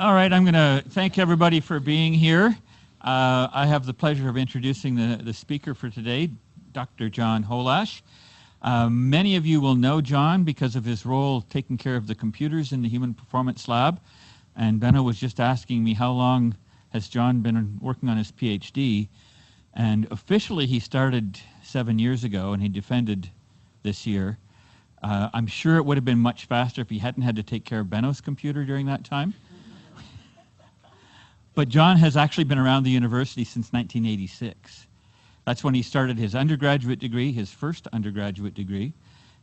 All right, I'm going to thank everybody for being here. I have the pleasure of introducing the speaker for today, Dr. John Holash. Many of you will know John because of his role taking care of the computers in the Human Performance Lab. And Benno was just asking me how long has John been working on his PhD. And officially he started 7 years ago and he defended this year. I'm sure it would have been much faster if he hadn't had to take care of Benno's computer during that time. But John has actually been around the university since 1986. That's when he started his undergraduate degree, his first undergraduate degree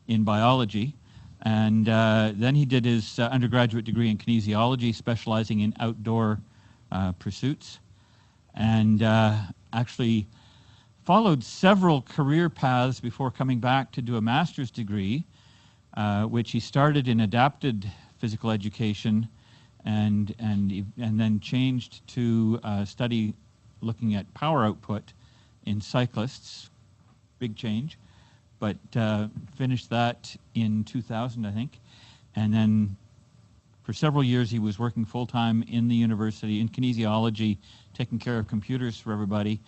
in biology. And then he did his undergraduate degree in kinesiology, specializing in outdoor pursuits. And actually followed several career paths before coming back to do a master's degree, which he started in adapted physical education and then changed to study looking at power output in cyclists. Big change, but finished that in 2000, I think. And then for several years he was working full-time in the university in kinesiology, taking care of computers for everybody.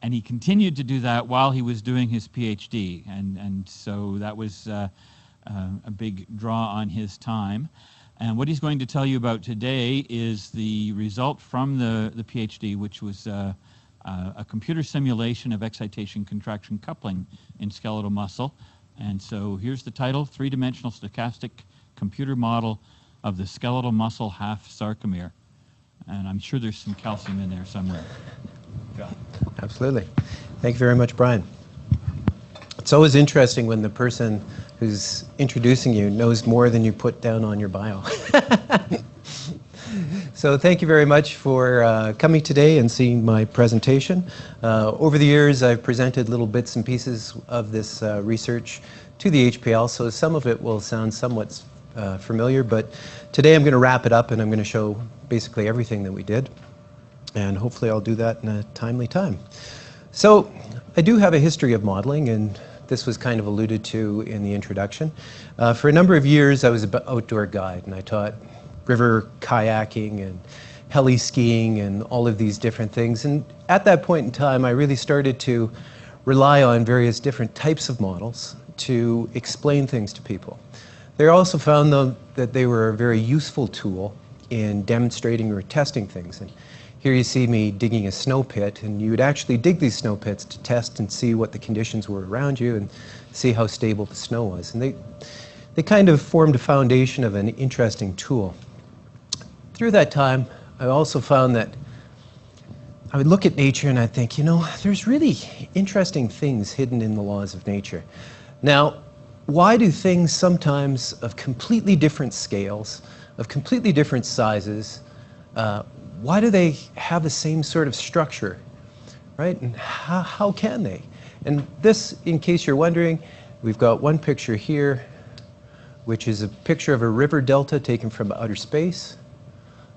And he continued to do that while he was doing his PhD. And so that was a big draw on his time. And what he's going to tell you about today is the result from the PhD, which was a computer simulation of excitation-contraction coupling in skeletal muscle. And so here's the title, Three-dimensional Stochastic Computer Model of the Skeletal Muscle Half Sarcomere. And I'm sure there's some calcium in there somewhere. John. Absolutely. Thank you very much, Brian. It's always interesting when the person who's introducing you knows more than you put down on your bio. So thank you very much for coming today and seeing my presentation. Over the years, I've presented little bits and pieces of this research to the HPL, so some of it will sound somewhat familiar, but today I'm going to wrap it up and I'm going to show basically everything that we did, and hopefully I'll do that in a timely time. So I do have a history of modeling, and this was kind of alluded to in the introduction. For a number of years, I was an outdoor guide, and I taught river kayaking and heli skiing and all of these different things. And at that point in time, I really started to rely on various different types of models to explain things to people. They also found, though, that they were a very useful tool in demonstrating or testing things. And here you see me digging a snow pit, and you would actually dig these snow pits to test and see what the conditions were around you and see how stable the snow was. And they kind of formed a foundation of an interesting tool. Through that time, I also found that I would look at nature and I'd think, you know, there's really interesting things hidden in the laws of nature. Now, why do things sometimes of completely different scales, of completely different sizes, why do they have the same sort of structure, right? And how can they? And this, in case you're wondering, we've got one picture here, which is a picture of a river delta taken from outer space.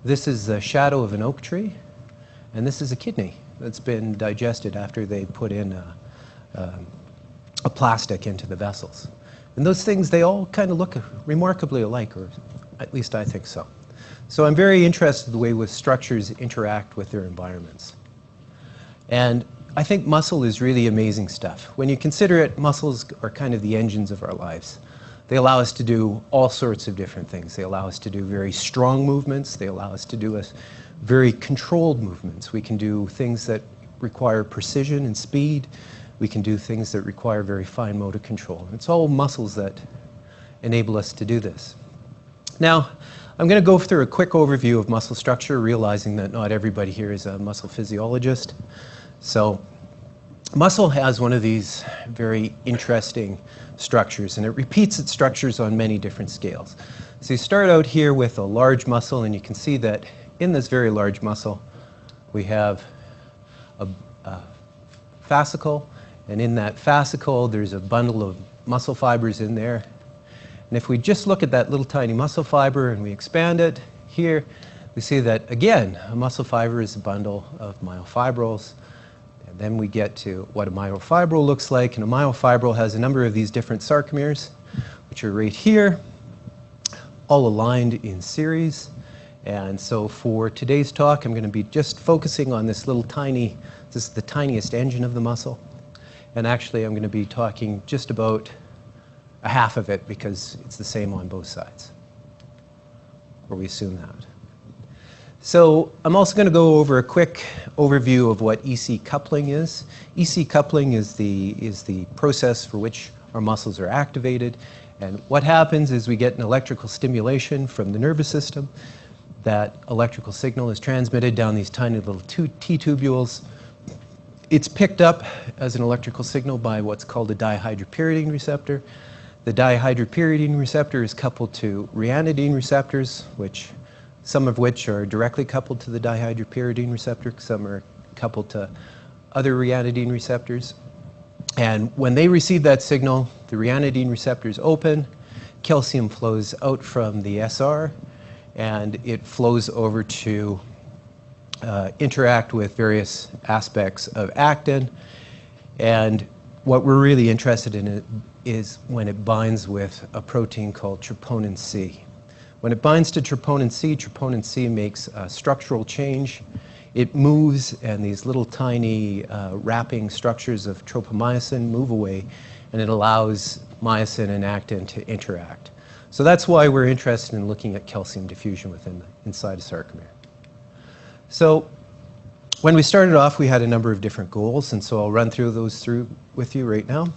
This is the shadow of an oak tree, and this is a kidney that's been digested after they put in a plastic into the vessels. And those things, they all kind of look remarkably alike, or at least I think so. So I'm very interested in the way with structures interact with their environments. And I think muscle is really amazing stuff. When you consider it, muscles are kind of the engines of our lives. They allow us to do all sorts of different things. They allow us to do very strong movements. They allow us to do very controlled movements. We can do things that require precision and speed. We can do things that require very fine motor control. And it's all muscles that enable us to do this. Now, I'm going to go through a quick overview of muscle structure, realizing that not everybody here is a muscle physiologist. So muscle has one of these very interesting structures, and it repeats its structures on many different scales. So you start out here with a large muscle, and you can see that in this very large muscle, we have a fascicle, and in that fascicle, there's a bundle of muscle fibers in there. And if we just look at that little tiny muscle fiber and we expand it here, we see that, again, a muscle fiber is a bundle of myofibrils. And then we get to what a myofibril looks like. And a myofibril has a number of these different sarcomeres, which are right here, all aligned in series. And so for today's talk, I'm going to be just focusing on this little tiny, this is the tiniest engine of the muscle. And actually, I'm going to be talking just about a half of it because it's the same on both sides, or we assume that. So I'm also going to go over a quick overview of what EC coupling is. EC coupling is the process for which our muscles are activated. And what happens is we get an electrical stimulation from the nervous system. That electrical signal is transmitted down these tiny little T-tubules. It's picked up as an electrical signal by what's called a dihydropyridine receptor. The dihydropyridine receptor is coupled to ryanodine receptors, some of which are directly coupled to the dihydropyridine receptor, some are coupled to other ryanodine receptors. And when they receive that signal, the ryanodine receptors open, calcium flows out from the SR, and it flows over to interact with various aspects of actin. And what we're really interested in is when it binds with a protein called troponin C. When it binds to troponin C makes a structural change. It moves, and these little tiny wrapping structures of tropomyosin move away, and it allows myosin and actin to interact. So that's why we're interested in looking at calcium diffusion inside a sarcomere. So when we started off, we had a number of different goals, and so I'll run through those with you right now.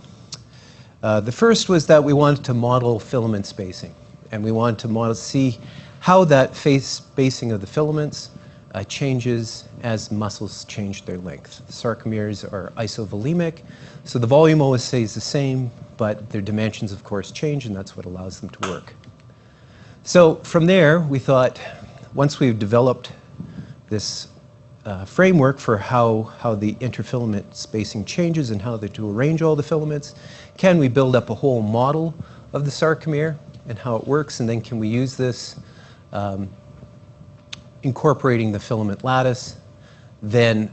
The first was that we wanted to model filament spacing, and we wanted to see how that spacing of the filaments changes as muscles change their length. The sarcomeres are isovolemic, so the volume always stays the same, but their dimensions, of course, change, and that's what allows them to work. So from there, we thought, once we've developed this framework for how the interfilament spacing changes and how to arrange all the filaments, can we build up a whole model of the sarcomere and how it works, and then can we use this incorporating the filament lattice. Then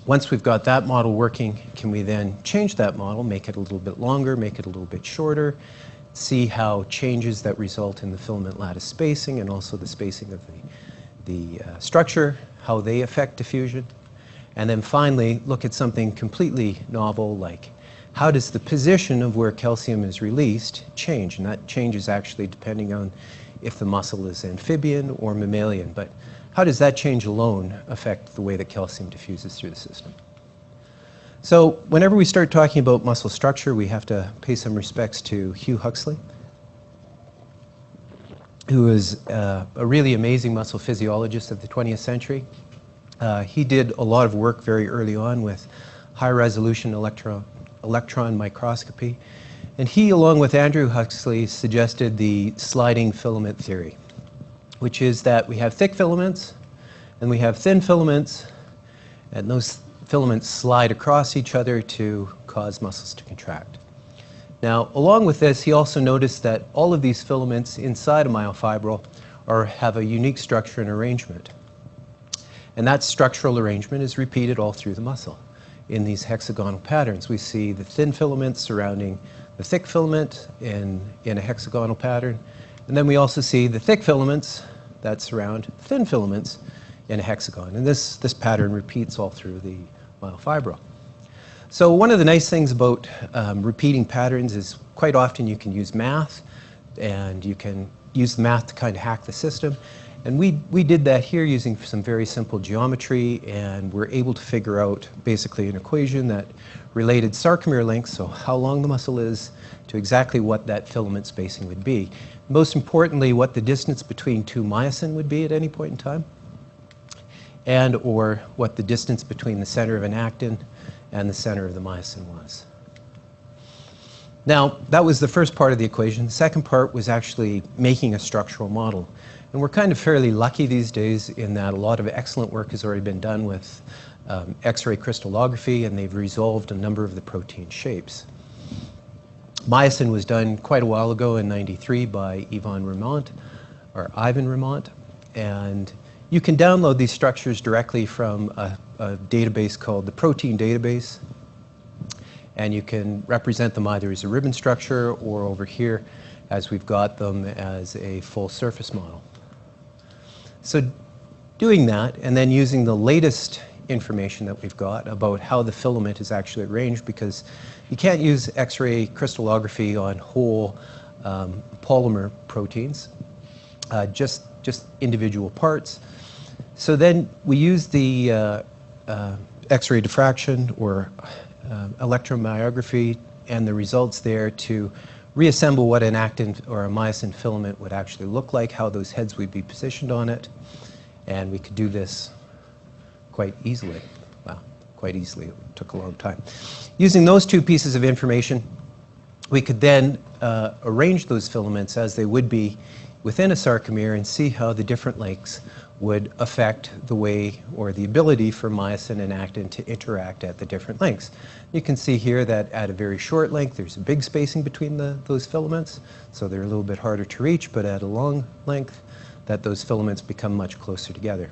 once we've got that model working, can we then change that model, make it a little bit longer, make it a little bit shorter, see how changes that result in the filament lattice spacing and also the spacing of the structure, how they affect diffusion. And then finally, look at something completely novel, like how does the position of where calcium is released change? And that changes actually depending on if the muscle is amphibian or mammalian. But how does that change alone affect the way that calcium diffuses through the system? So whenever we start talking about muscle structure, we have to pay some respects to Hugh Huxley, who is a really amazing muscle physiologist of the 20th century. He did a lot of work very early on with high-resolution electron microscopy. And he, along with Andrew Huxley, suggested the sliding filament theory, which is that we have thick filaments and we have thin filaments, and those filaments slide across each other to cause muscles to contract. Now, along with this, he also noticed that all of these filaments inside a myofibril have a unique structure and arrangement. And that structural arrangement is repeated all through the muscle. In these hexagonal patterns, we see the thin filaments surrounding the thick filament in a hexagonal pattern. And then we also see the thick filaments that surround thin filaments in a hexagon. And this pattern repeats all through the myofibril. So one of the nice things about repeating patterns is quite often you can use math, and you can use the math to kind of hack the system. And we did that here using some very simple geometry, and we're able to figure out basically an equation that related sarcomere length, so how long the muscle is, to exactly what that filament spacing would be. Most importantly, what the distance between two myosin would be at any point in time, and or what the distance between the center of an actin and the center of the myosin was. Now, that was the first part of the equation. The second part was actually making a structural model. And we're kind of fairly lucky these days in that a lot of excellent work has already been done with X-ray crystallography, and they've resolved a number of the protein shapes. Myosin was done quite a while ago in '93 by Ivan Remont, and you can download these structures directly from a database called the Protein Database, and you can represent them either as a ribbon structure or over here as we've got them as a full surface model. So doing that, and then using the latest information that we've got about how the filament is actually arranged, because you can't use X-ray crystallography on whole polymer proteins, just individual parts. So then we use the X-ray diffraction or electromyography and the results there to reassemble what an actin or a myosin filament would actually look like, how those heads would be positioned on it. And we could do this quite easily. Well, quite easily. It took a long time. Using those two pieces of information, we could then arrange those filaments as they would be within a sarcomere and see how the different lengths would affect the way or the ability for myosin and actin to interact at the different lengths. You can see here that at a very short length, there's a big spacing between those filaments, so they're a little bit harder to reach, but at a long length, that those filaments become much closer together.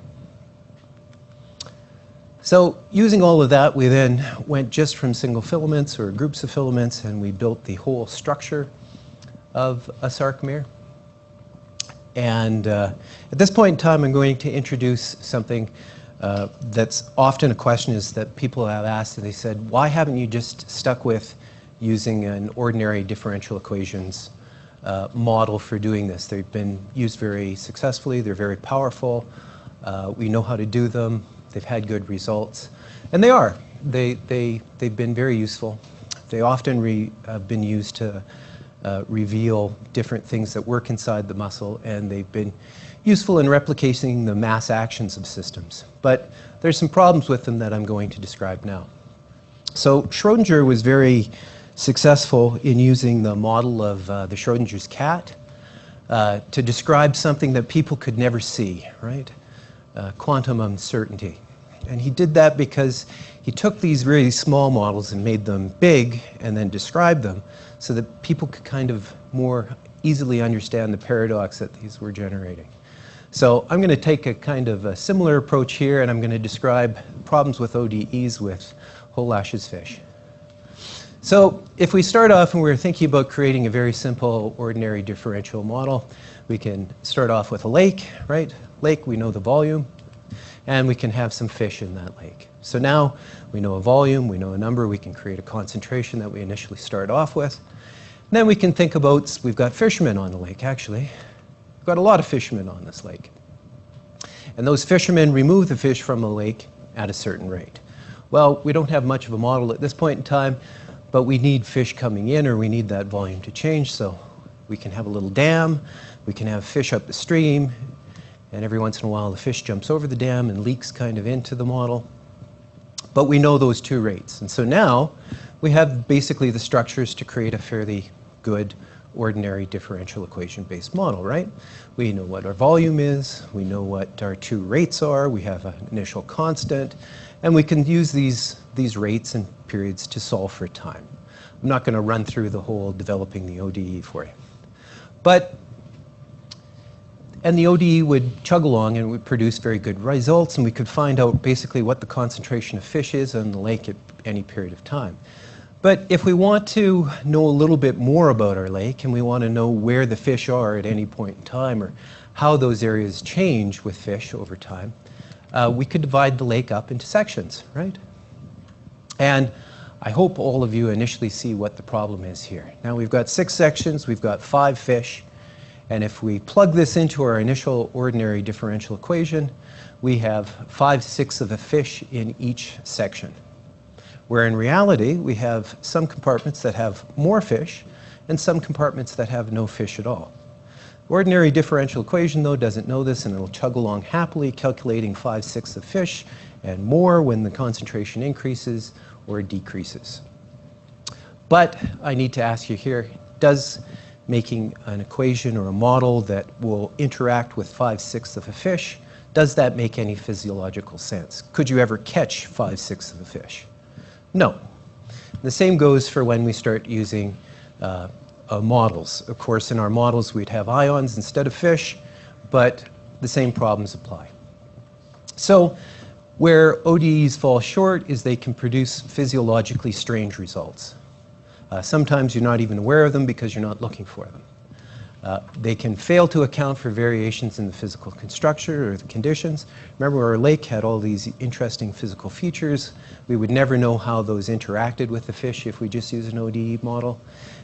So using all of that, we then went just from single filaments or groups of filaments, and we built the whole structure of a sarcomere. And at this point in time, I'm going to introduce something that's often a question is that people have asked, and they said, why haven't you just stuck with using an ordinary differential equations model for doing this? They've been used very successfully. They're very powerful. We know how to do them. They've had good results. And they are. They've been very useful. They often have been used to reveal different things that work inside the muscle, and they've been useful in replicating the mass actions of systems. But there's some problems with them that I'm going to describe now. So Schrödinger was very successful in using the model of the Schrödinger's cat to describe something that people could never see, right? Quantum uncertainty. And he did that because he took these really small models and made them big and then described them so that people could kind of more easily understand the paradox that these were generating. So I'm going to take a kind of a similar approach here, and I'm going to describe problems with ODEs with Holash's fish. So if we start off and we're thinking about creating a very simple ordinary differential model, we can start off with a lake, right? Lake, we know the volume, and we can have some fish in that lake. So now we know a volume, we know a number, we can create a concentration that we initially start off with. And then we can think about, we've got fishermen on the lake, actually. We've got a lot of fishermen on this lake. And those fishermen remove the fish from the lake at a certain rate. Well, we don't have much of a model at this point in time, but we need fish coming in, or we need that volume to change, so we can have a little dam, we can have fish up the stream, and every once in a while the fish jumps over the dam and leaks kind of into the model. But we know those two rates. And so now we have basically the structures to create a fairly good ordinary differential equation-based model, right? We know what our volume is, we know what our two rates are, we have an initial constant, and we can use these rates and periods to solve for time. I'm not going to run through the whole developing the ODE for you. And the ODE would chug along and would produce very good results, and we could find out basically what the concentration of fish is on the lake at any period of time. But if we want to know a little bit more about our lake, and we want to know where the fish are at any point in time, or how those areas change with fish over time, we could divide the lake up into sections, right? And I hope all of you initially see what the problem is here. Now we've got 6 sections, we've got 5 fish, and if we plug this into our initial ordinary differential equation, we have 5/6 of a fish in each section. Where in reality, we have some compartments that have more fish and some compartments that have no fish at all. Ordinary differential equation, though, doesn't know this, and it'll chug along happily, calculating 5/6 of fish and more when the concentration increases or decreases. But I need to ask you here, does making an equation or a model that will interact with 5/6 of a fish, does that make any physiological sense? Could you ever catch 5/6 of a fish? No. The same goes for when we start using models. Of course, in our models, we'd have ions instead of fish, but the same problems apply. So where ODEs fall short is they can produce physiologically strange results. Sometimes you're not even aware of them because you're not looking for them. They can fail to account for variations in the physical structure or the conditions. Remember, our lake had all these interesting physical features. We would never know how those interacted with the fish if we just use an ODE model.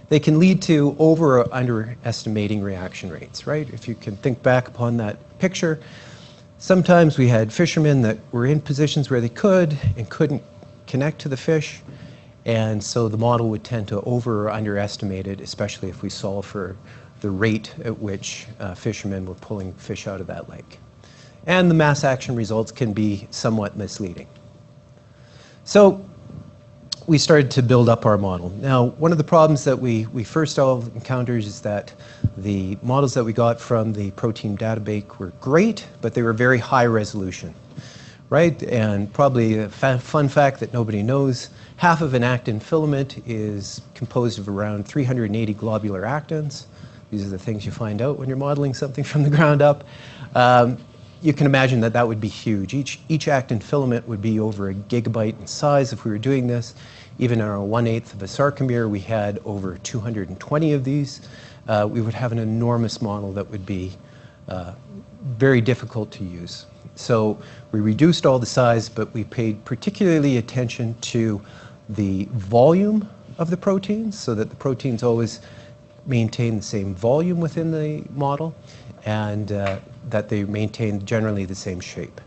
They can lead to over or underestimating reaction rates, right? If you can think back upon that picture, sometimes we had fishermen that were in positions where they could and couldn't connect to the fish, and so the model would tend to over or underestimate it, especially if we solve for the rate at which fishermen were pulling fish out of that lake. And the mass action results can be somewhat misleading. So we started to build up our model. Now, one of the problems that we first all encountered is that the models that we got from the protein database were great, but they were very high resolution, right? And probably a fun fact that nobody knows, half of an actin filament is composed of around 380 globular actins. These are the things you find out when you're modeling something from the ground up. You can imagine that that would be huge. Each actin filament would be over a gigabyte in size if we were doing this. Even in our 1/8 of a sarcomere, we had over 220 of these. We would have an enormous model that would be very difficult to use. So we reduced all the size, but we paid particularly attention to the volume of the proteins, so that the proteins always maintain the same volume within the model, and that they maintain generally the same shape.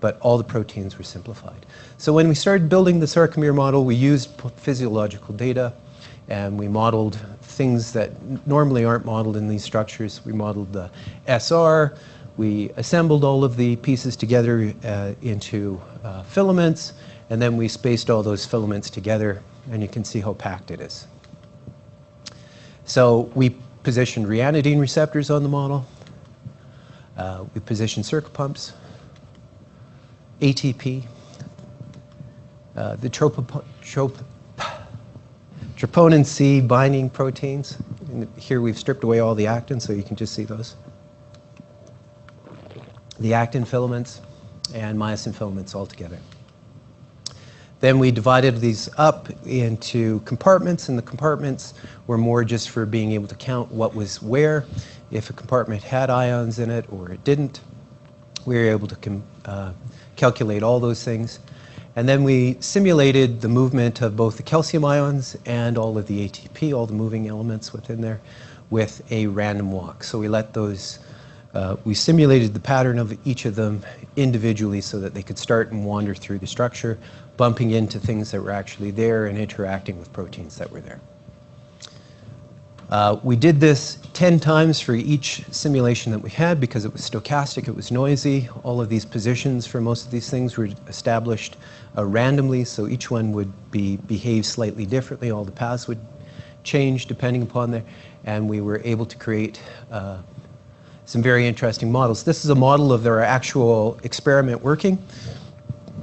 But all the proteins were simplified. So when we started building the Sarcomere model, we used physiological data, and we modeled things that normally aren't modeled in these structures. We modeled the SR, we assembled all of the pieces together into filaments, and then we spaced all those filaments together, and you can see how packed it is. So we positioned ryanodine receptors on the model. We positioned circopumps, ATP, the troponin C binding proteins. And here we've stripped away all the actin, so you can just see those. The actin filaments and myosin filaments all together. Then we divided these up into compartments, and the compartments were more just for being able to count what was where. If a compartment had ions in it or it didn't, we were able to calculate all those things. And then we simulated the movement of both the calcium ions and all of the ATP, all the moving elements within there, with a random walk. So we let those, we simulated the pattern of each of them individually so that they could start and wander through the structure, bumping into things that were actually there and interacting with proteins that were there. We did this 10 times for each simulation that we had because it was stochastic, it was noisy. All of these positions for most of these things were established randomly, so each one would behave slightly differently. All the paths would change depending upon there, and we were able to create some very interesting models. This is a model of their actual experiment working.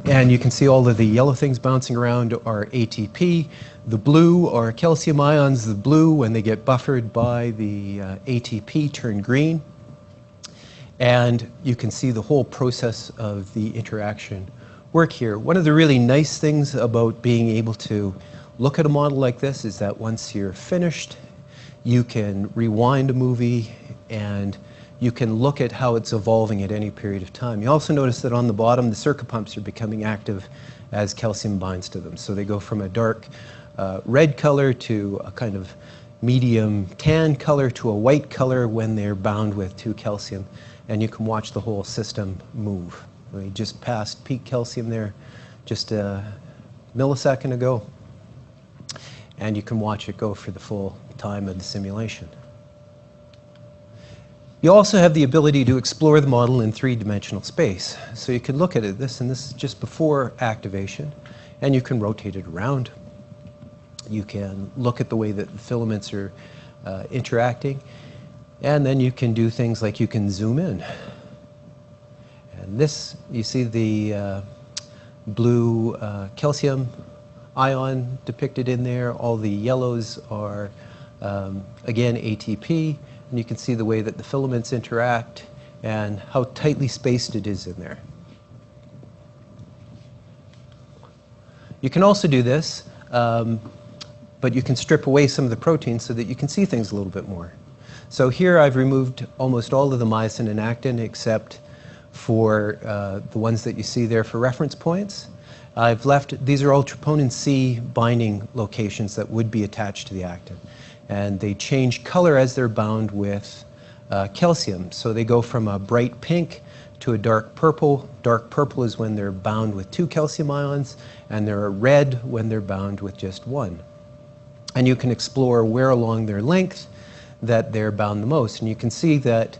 And you can see all of the yellow things bouncing around are ATP. The blue are calcium ions. The blue, when they get buffered by the ATP, turn green. And you can see the whole process of the interaction work here. One of the really nice things about being able to look at a model like this is that once you're finished, you can rewind a movie and you can look at how it's evolving at any period of time. You also notice that on the bottom, the circopumps are becoming active as calcium binds to them. So they go from a dark red color to a kind of medium tan color to a white color when they're bound with 2 calcium. And you can watch the whole system move. We just passed peak calcium there just a millisecond ago. And you can watch it go for the full time of the simulation. You also have the ability to explore the model in 3-dimensional space. So you can look at it, this is just before activation, and you can rotate it around. You can look at the way that the filaments are interacting, and then you can do things like you can zoom in. And this, you see the blue calcium ion depicted in there. All the yellows are, again, ATP. And you can see the way that the filaments interact and how tightly spaced it is in there. You can also do this, but you can strip away some of the proteins so that you can see things a little bit more. So here I've removed almost all of the myosin and actin except for the ones that you see there for reference points. I've left, these are all troponin C binding locations that would be attached to the actin. And they change color as they're bound with calcium. So they go from a bright pink to a dark purple. Dark purple is when they're bound with 2 calcium ions, and they're a red when they're bound with just 1. And you can explore where along their length that they're bound the most. And you can see that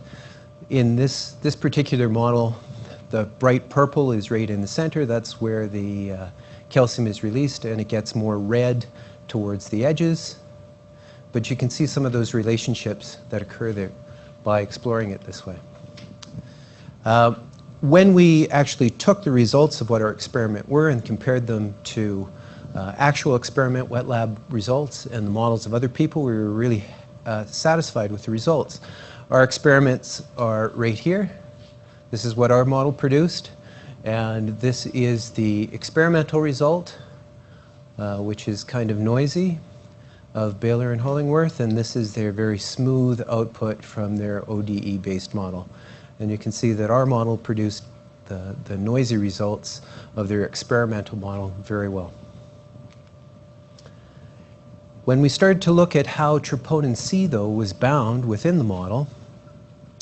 in this particular model, the bright purple is right in the center. That's where the calcium is released, and it gets more red towards the edges. But you can see some of those relationships that occur there by exploring it this way. When we actually took the results of what our experiment were and compared them to actual experiment wet lab results and the models of other people, we were really satisfied with the results. Our experiments are right here. This is what our model produced, and this is the experimental result, which is kind of noisy, of Baylor and Hollingworth, and this is their very smooth output from their ODE-based model. And you can see that our model produced the noisy results of their experimental model very well. When we started to look at how troponin C, though, was bound within the model,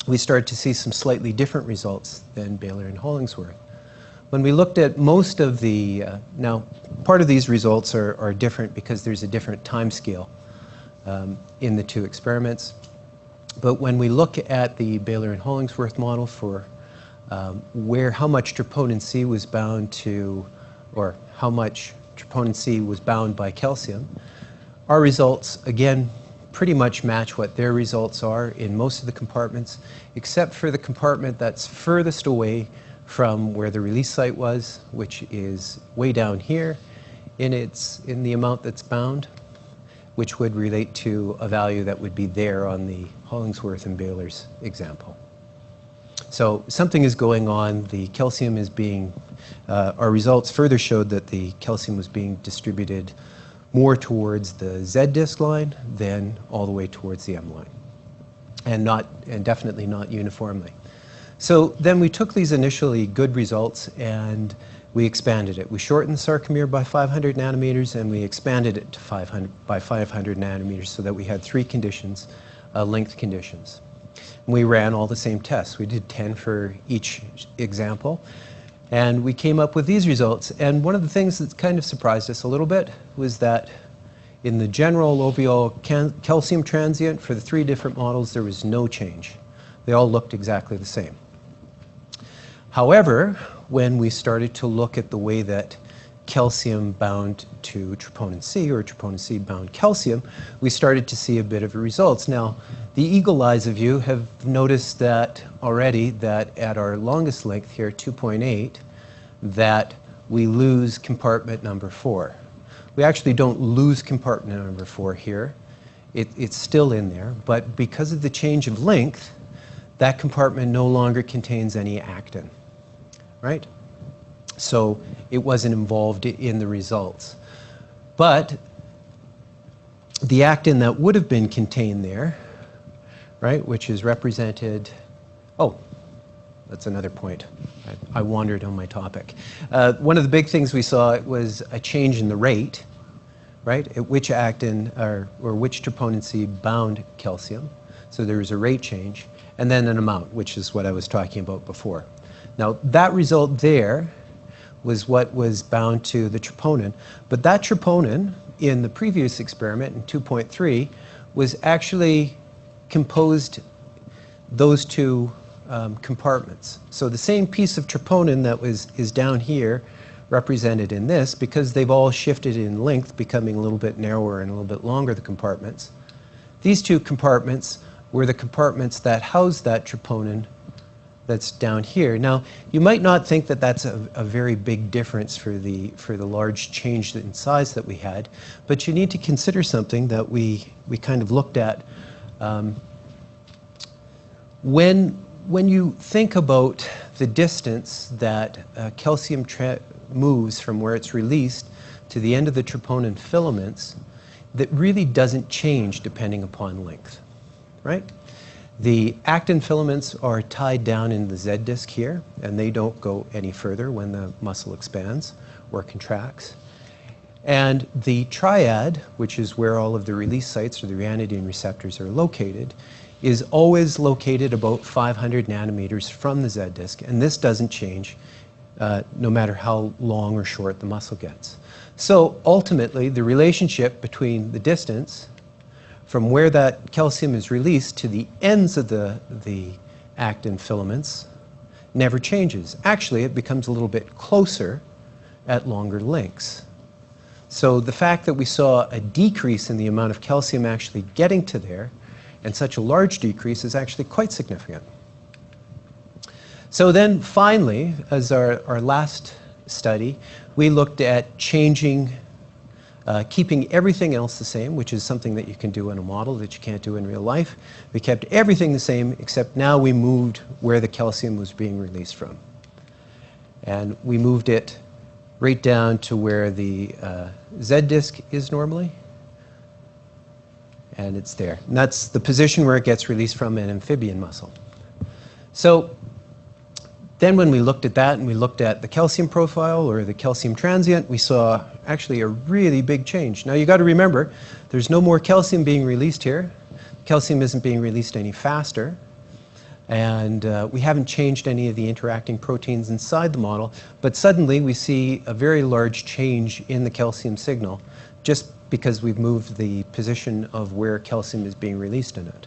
we started to see some slightly different results than Baylor and Hollingsworth. When we looked at most of the, now part of these results are different because there's a different time scale in the 2 experiments. But when we look at the Baylor and Hollingsworth model for how much troponin C was bound to, or how much troponin C was bound by calcium, our results, again, pretty much match what their results are in most of the compartments, except for the compartment that's furthest away from where the release site was, which is way down here in the amount that's bound, which would relate to a value that would be there on the Hollingsworth and Baylor's example. So something is going on. The calcium is being, our results further showed that the calcium was being distributed more towards the Z disk line than all the way towards the M line, and definitely not uniformly. So then we took these initially good results and we expanded it. We shortened the sarcomere by 500 nanometers and we expanded it to by 500 nanometers so that we had 3 conditions, length conditions. And we ran all the same tests. We did 10 for each example. And we came up with these results. And one of the things that kind of surprised us a little bit was that in the general alveolar calcium transient for the 3 different models, there was no change. They all looked exactly the same. However, when we started to look at the way that calcium bound to troponin C or troponin C bound calcium, we started to see a bit of results. Now, the eagle eyes of you have noticed that already that at our longest length here, 2.8, that we lose compartment number 4. We actually don't lose compartment number 4 here. It's still in there, but because of the change of length, that compartment no longer contains any actin, right? So it wasn't involved in the results. But the actin that would have been contained there, right, which is represented, oh, that's another point. I wandered on my topic. One of the big things we saw was a change in the rate, right, at which actin or which troponin C bound calcium. So there was a rate change, and then an amount, which is what I was talking about before. Now, that result there was what was bound to the troponin, but that troponin in the previous experiment in 2.3 was actually composed those 2 compartments. So the same piece of troponin that is down here represented in this, because they've all shifted in length, becoming a little bit narrower and a little bit longer, the compartments. These 2 compartments were the compartments that housed that troponin that's down here. Now, you might not think that that's a very big difference for the large change in size that we had, but you need to consider something that we kind of looked at. When you think about the distance that calcium moves from where it's released to the end of the troponin filaments, that really doesn't change depending upon length, right? The actin filaments are tied down in the Z disc here, and they don't go any further when the muscle expands or contracts. And the triad, which is where all of the release sites or the ryanodine receptors are located, is always located about 500 nanometers from the Z disc, and this doesn't change no matter how long or short the muscle gets. So ultimately, the relationship between the distance from where that calcium is released to the ends of the actin filaments never changes. Actually, it becomes a little bit closer at longer lengths. So the fact that we saw a decrease in the amount of calcium actually getting to there, and such a large decrease, is actually quite significant. So then finally, as our last study, we looked at changing keeping everything else the same, which is something that you can do in a model that you can't do in real life. We kept everything the same, except now we moved where the calcium was being released from. And we moved it right down to where the Z disc is normally. And it's there. And that's the position where it gets released from an amphibian muscle. So then when we looked at that and we looked at the calcium profile or the calcium transient, we saw actually a really big change. Now you got to remember, there's no more calcium being released here. Calcium isn't being released any faster. And we haven't changed any of the interacting proteins inside the model, but suddenly we see a very large change in the calcium signal just because we've moved the position of where calcium is being released in it.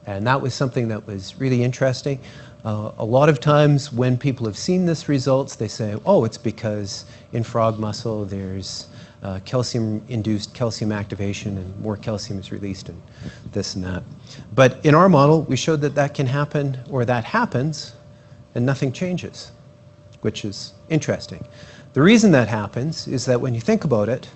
And that was something that was really interesting. A lot of times when people have seen this results, they say, oh, it's because in frog muscle there's calcium-induced calcium activation and more calcium is released and this and that. But in our model, we showed that that can happen, or that happens, and nothing changes, which is interesting. The reason that happens is that when you think about it,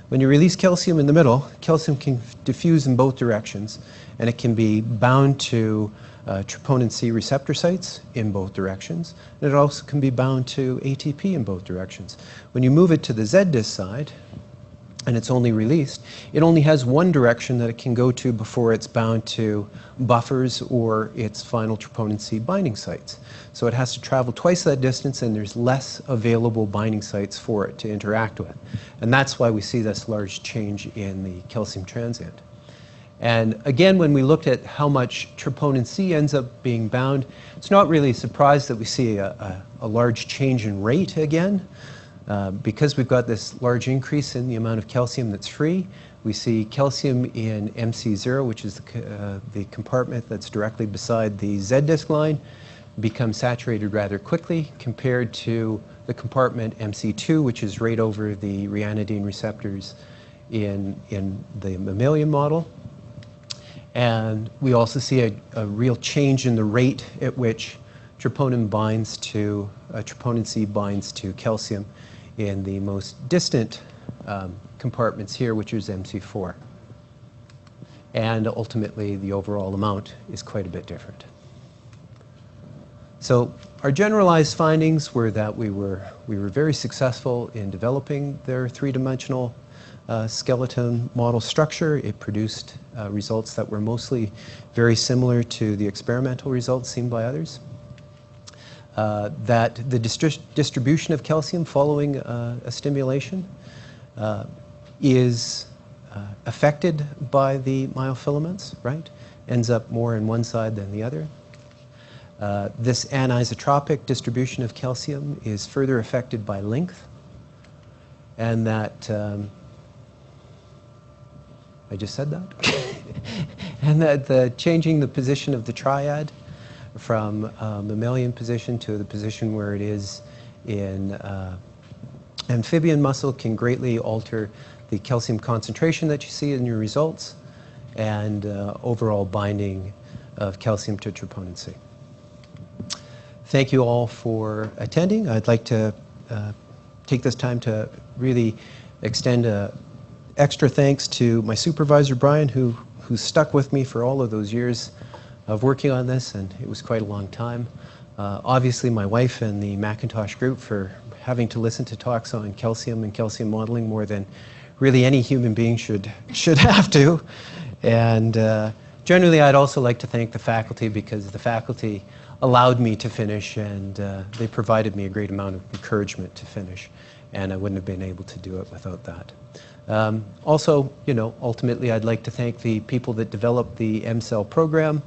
when you release calcium in the middle, calcium can diffuse in both directions, and it can be bound to troponin C receptor sites in both directions, and it also can be bound to ATP in both directions. When you move it to the Z disc side, and it's only released, it only has one direction that it can go to before it's bound to buffers or its final troponin C binding sites. So it has to travel twice that distance, and there's less available binding sites for it to interact with. And that's why we see this large change in the calcium transient. And again, when we looked at how much troponin C ends up being bound, it's not really a surprise that we see a large change in rate again. Because we've got this large increase in the amount of calcium that's free, we see calcium in MC0, which is the compartment that's directly beside the Z disc line, become saturated rather quickly compared to the compartment MC2, which is right over the ryanodine receptors in the mammalian model. And we also see a real change in the rate at which troponin binds to, troponin C binds to calcium in the most distant compartments here, which is MC4. And ultimately, the overall amount is quite a bit different. So our generalized findings were that we were very successful in developing their three-dimensional skeleton model structure. It produced results that were mostly very similar to the experimental results seen by others. That the distribution of calcium following a stimulation is affected by the myofilaments, right? Ends up more in one side than the other. This anisotropic distribution of calcium is further affected by length, and that I just said that, and that changing the position of the triad from mammalian position to the position where it is in amphibian muscle can greatly alter the calcium concentration that you see in your results and overall binding of calcium to troponin C. Thank you all for attending. I'd like to take this time to really extend extra thanks to my supervisor, Brian, who stuck with me for all of those years of working on this, and it was quite a long time. Obviously, my wife and the Macintosh group for having to listen to talks on calcium and calcium modeling more than really any human being should have to. And generally, I'd also like to thank the faculty, because the faculty allowed me to finish, and they provided me a great amount of encouragement to finish, and I wouldn't have been able to do it without that. Also, ultimately, I'd like to thank the people that developed the MCell program,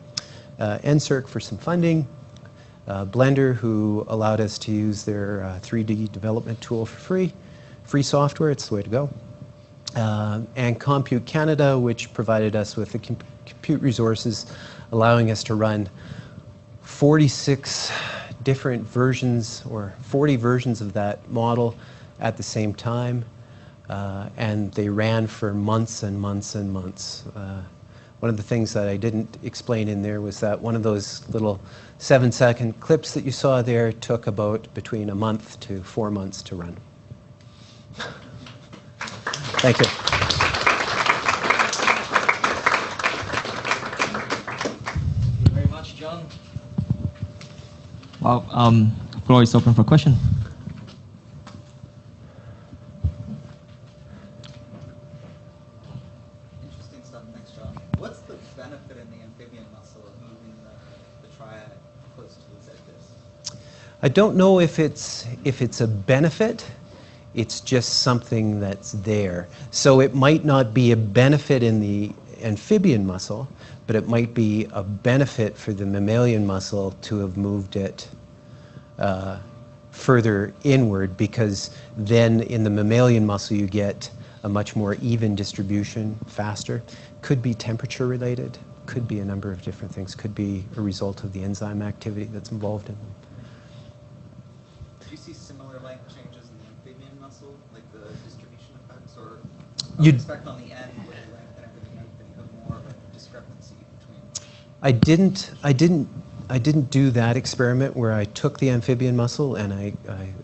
NSERC for some funding, Blender, who allowed us to use their 3D development tool for free software. It's the way to go. And Compute Canada, which provided us with the compute resources, allowing us to run 46 different versions, or 40 versions of that model at the same time. And they ran for months and months and months. One of the things that I didn't explain in there was that one of those little 7-second clips that you saw there took about between a month to 4 months to run. Thank you. Thank you very much, John. Well, floor is open for question. Interesting stuff. Thanks, John. What's the benefit in the amphibian muscle of moving the triad close to the Z-disc? I don't know if it's a benefit. It's just something that's there. So it might not be a benefit in the amphibian muscle, but it might be a benefit for the mammalian muscle to have moved it further inward, because then in the mammalian muscle you get a much more even distribution faster. Could be temperature related, could be a number of different things, could be a result of the enzyme activity that's involved in them. Do you see similar length changes in the amphibian muscle, like the distribution effects, or You'd expect on the end with the length and everything else that you have more of a discrepancy between? I didn't do that experiment where I took the amphibian muscle and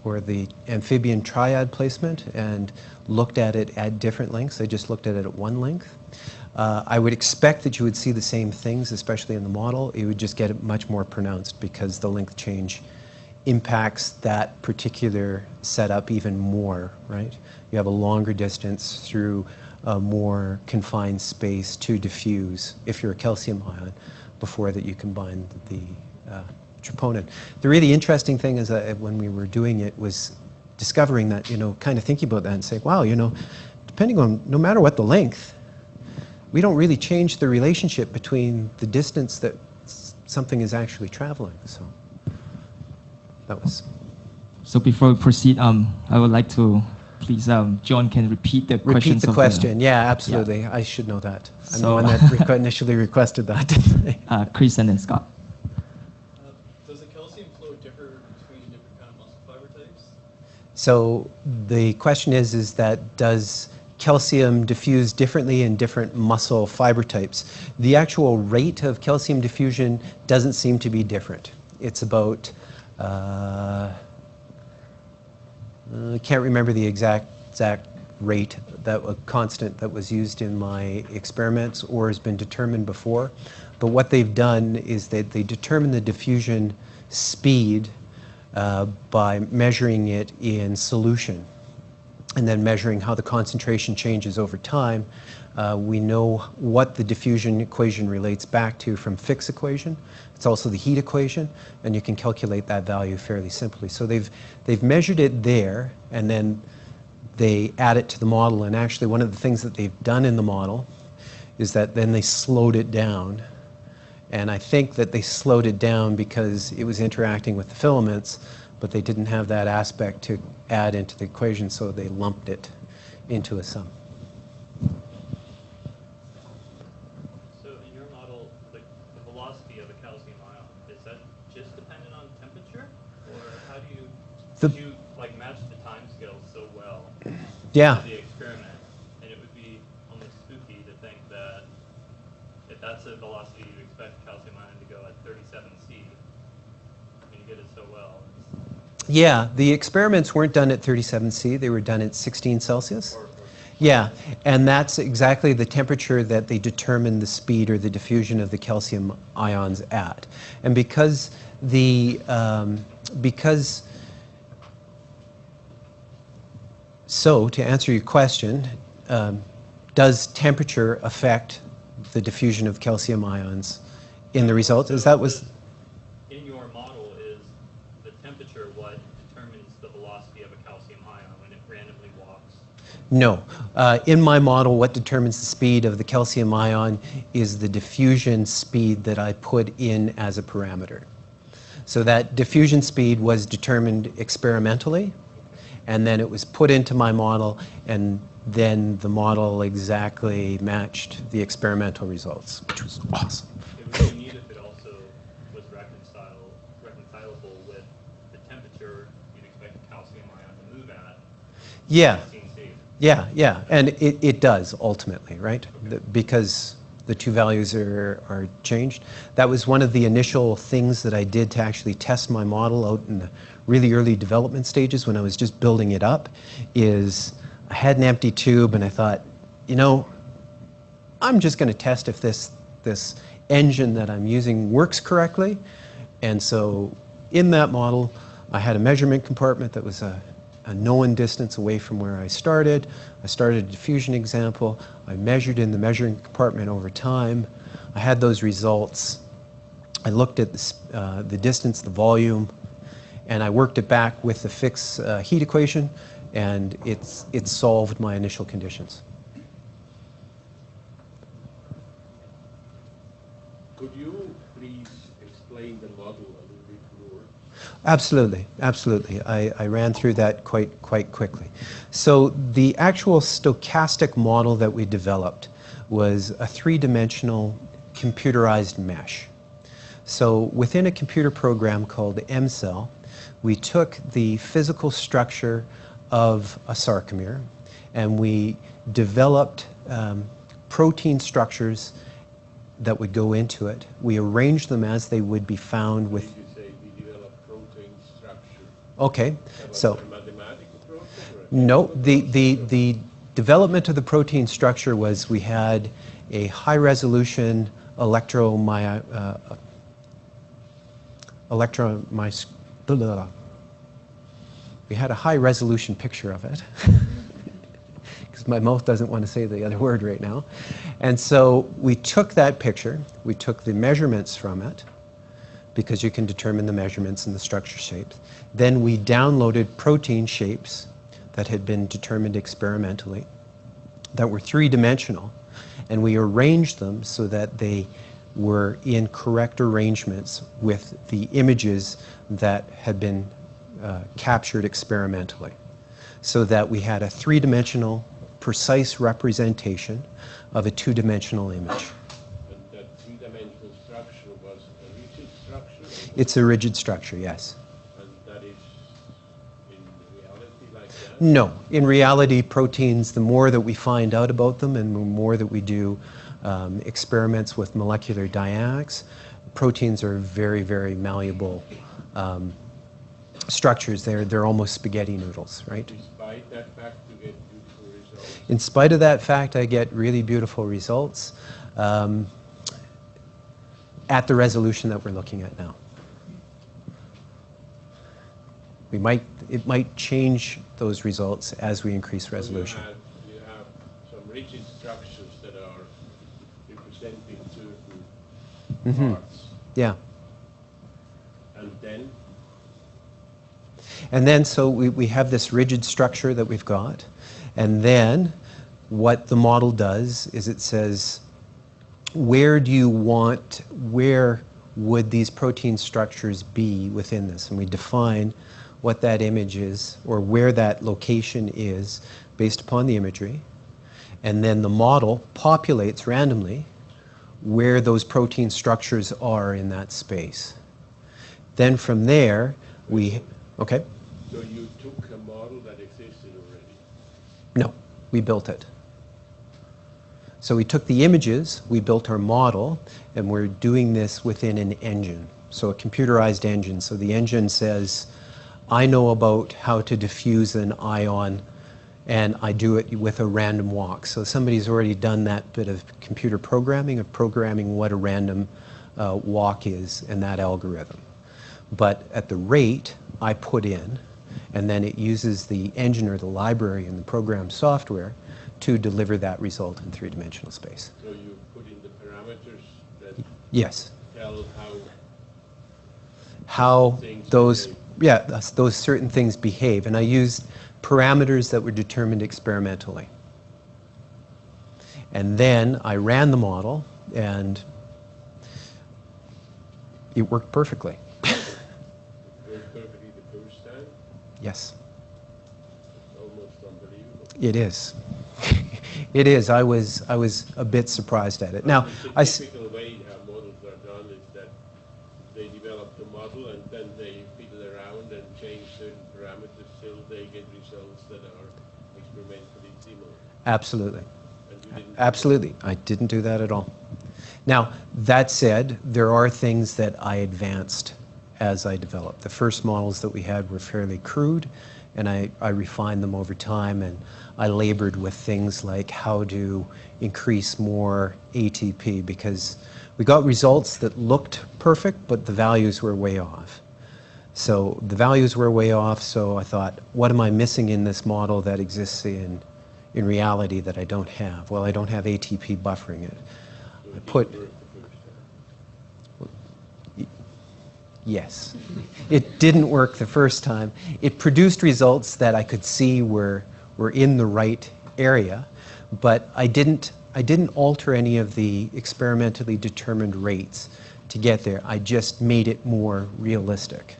or the amphibian triad placement and looked at it at different lengths. I just looked at it at one length. I would expect that you would see the same things, especially in the model. You would just get it much more pronounced because the length change impacts that particular setup even more, right? You have a longer distance through a more confined space to diffuse if you're a calcium ion before that you combine the troponin. The really interesting thing is that when we were doing it was discovering that, kind of thinking about that and saying, wow, depending on, no matter what the length, we don't really change the relationship between the distance that something is actually traveling. So that was. So before we proceed, I would like to please, John, can repeat the question. Repeat the question. Yeah, absolutely. Yeah. I should know that. I'm the one that initially requested that. Chris and then Scott. Does the calcium flow differ between different kind of muscle fiber types? So the question is that does calcium diffuse differently in different muscle fiber types? The actual rate of calcium diffusion doesn't seem to be different. It's about I can't remember the exact rate, that a constant that was used in my experiments or has been determined before. But what they've done is that they determine the diffusion speed by measuring it in solution and then measuring how the concentration changes over time. We know what the diffusion equation relates back to from Fick's equation. It's also the heat equation, and you can calculate that value fairly simply. So they've measured it there, and then they add it to the model. And actually, one of the things that they've done in the model is that then they slowed it down. And I think that they slowed it down because it was interacting with the filaments, but they didn't have that aspect to add into the equation, so they lumped it into a sum. So in your model, the velocity of a calcium ion, is that just dependent on temperature? Or how do you match the time scales so well to the experiment? And it would be almost spooky to think that if that's a velocity you expect calcium ion to go at 37C, and you get it so well. Yeah, the experiments weren't done at 37C, they were done at 16 Celsius. Yeah, and that's exactly the temperature that they determine the speed or the diffusion of the calcium ions at. And because so to answer your question, does temperature affect the diffusion of calcium ions in the result. Is that was... In your model, is the temperature what determines the velocity of a calcium ion when it randomly walks? No. In my model, what determines the speed of the calcium ion is the diffusion speed that I put in as a parameter. So that diffusion speed was determined experimentally, and then it was put into my model, and then the model exactly matched the experimental results, which was awesome. It would be neat if it also was reconcilable with the temperature you'd expect a calcium ion to move at. Yeah. CNC. Yeah, and it does ultimately, right? Because the two values are changed. That was one of the initial things that I did to actually test my model out in the really early development stages when I was just building it up, is I had an empty tube and I thought, you know, I'm just going to test if this engine that I'm using works correctly. And so in that model, I had a measurement compartment that was a known distance away from where I started. I started a diffusion example. I measured in the measuring compartment over time. I had those results. I looked at the distance, the volume, and I worked it back with the fixed heat equation, and it solved my initial conditions. Could you please explain the model a little bit more? Absolutely, absolutely. I ran through that quite quickly. So the actual stochastic model that we developed was a three-dimensional computerized mesh. So within a computer program called MCell, we took the physical structure of a sarcomere and we developed protein structures that would go into it. We arranged them as they would be found with... You say we develop protein structure. Okay, so... A mathematical process? Or No, the development of the protein structure was we had a high-resolution we had a high-resolution picture of it, because my mouth doesn't want to say the other word right now. And so we took that picture, we took the measurements from it, because you can determine the measurements and the structure shapes. Then we downloaded protein shapes that had been determined experimentally that were three-dimensional, and we arranged them so that they were in correct arrangements with the images that had been captured experimentally, so that we had a three-dimensional precise representation of a two-dimensional image. And that three-dimensional structure was a rigid structure? It's a rigid structure, yes. And that is in reality like that? No. In reality, proteins, the more that we find out about them and the more that we do experiments with molecular dynamics, proteins are very, very malleable structures. They're almost spaghetti noodles, right? Despite that fact, you get beautiful results? In spite of that fact, I get really beautiful results at the resolution that we're looking at now. It might change those results as we increase resolution. So you have some rigid structures that are representing certain parts. Yeah. And then so we have this rigid structure that we've got, and then what the model does is it says, where would these protein structures be within this? And we define what that image is, or where that location is, based upon the imagery. And then the model populates randomly where those protein structures are in that space. Then from there, okay? So you took a model that existed already? No, we built it. So we took the images, we built our model, and we're doing this within an engine. So a computerized engine. So the engine says, I know about how to diffuse an ion, and I do it with a random walk. So somebody's already done that bit of computer programming, of programming what a random walk is in that algorithm. But at the rate I put in, and then it uses the engine or the library in the program software to deliver that result in three-dimensional space. So you put in the Yes. tell How things those, behave. yeah, those certain things behave. And I used parameters that were determined experimentally. And then I ran the model, and it worked perfectly. Worked perfectly the first time? Yes, It's almost unbelievable. it is. It is. I was a bit surprised at it. Now, The typical way how models are done is that they develop the model and then they fiddle around and change certain parameters till they get results that are experimentally similar. absolutely. And you didn't do that. Absolutely. I didn't do that at all. Now, that said, there are things that I advanced as I developed. The first models that we had were fairly crude, and I refined them over time, and I labored with things like how to increase more ATP, because we got results that looked perfect, but the values were way off. So the values were way off, so I thought, what am I missing in this model that exists in reality that I don't have? Well, I don't have ATP buffering it. So I it put, didn't work the first time. yes, it didn't work the first time. It produced results that I could see were in the right area, but I didn't alter any of the experimentally determined rates to get there. I just made it more realistic.